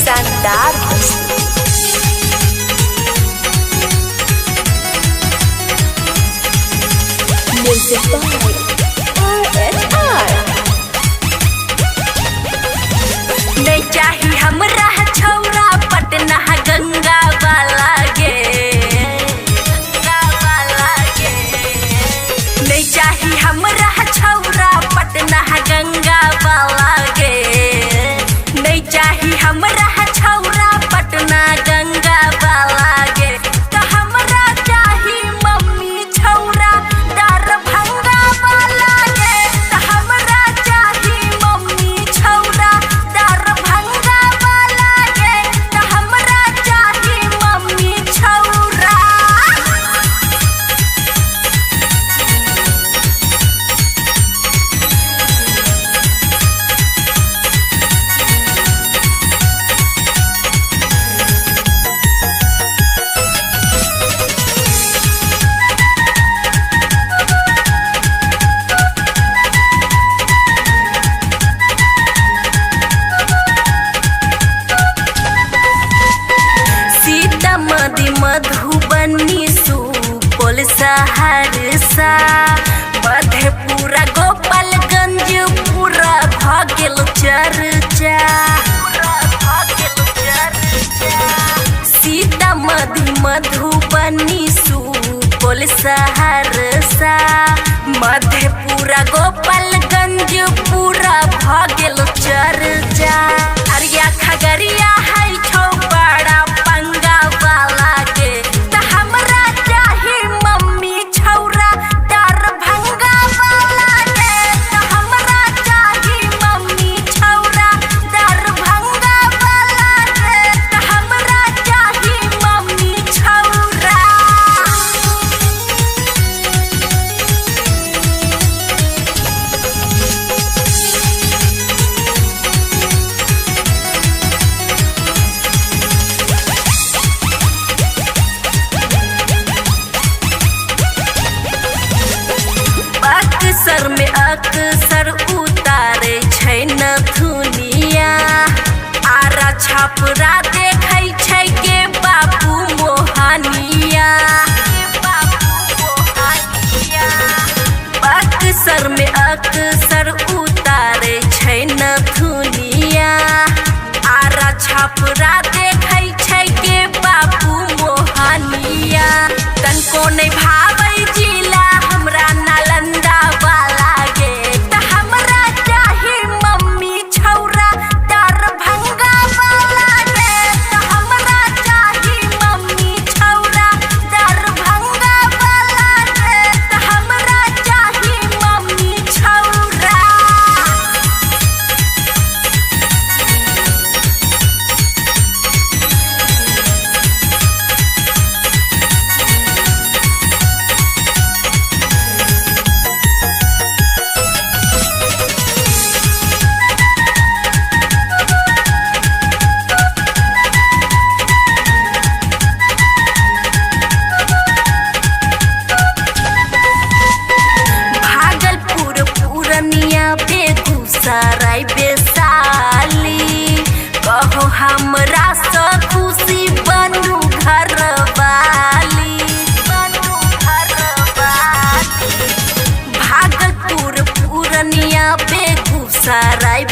शानदार music by RSR। नहीं चाही हमरा छौरा पटना गंगा वाला गे, गंगा वाला गे। नहीं चाही हमरा छौरा पटना गंगा वाला गे। नहीं चाही हमरा छौरा पटना गंगा वाला गे। तो हमरा चाही मम्मी छौरा दरभंगा वाला गे। तो हमरा चाही मम्मी छौरा दरभंगा वाला गे। तो हमरा चाही मम्मी छौरा। सीतामढ़ी मधुबनी सुपौल सहरसा मधेपुरा गोपालगंज पूरा भऽ गेल चर्चा। सीतामढ़ी मधुबनी सुपौल सहरसा मधेपुरा गोपालगंज पूरा भऽ गेल चर्चा। अरिया खगड़िया है छौ बड़ा पंगा वाला गे। तो हमरा चाही मम्मी छौरा दरभंगा वाला गे। तो हमरा चाही मम्मी छौरा दरभंगा वाला गे। तो हमरा चाही मम्मी छौरा। अक्सर में अक्सर उतारे छै नथुनिया। आरा छपरा देखै छै के बाबू मोहनिया। अक्सर में अक्सर उतारे छै नथुनिया। आरा छपरा देखै छै के बाबू मोहनिया। तनको नहीं भावै जिला हमरा नालंदा वाला गे। तो हमरा चाही मम्मी छौरा दरभंगा वाला गे। तो हमरा चाही मम्मी छौरा दरभंगा वाला गे। तो हमरा चाही मम्मी छौरा। भागलपुर पूर्णिया बेगूसराय वैशाली कहो हमरा सँ खुशी बनू घरवाली, बनू घरवाली। भागलपुर पूर्णिया बेगूसराय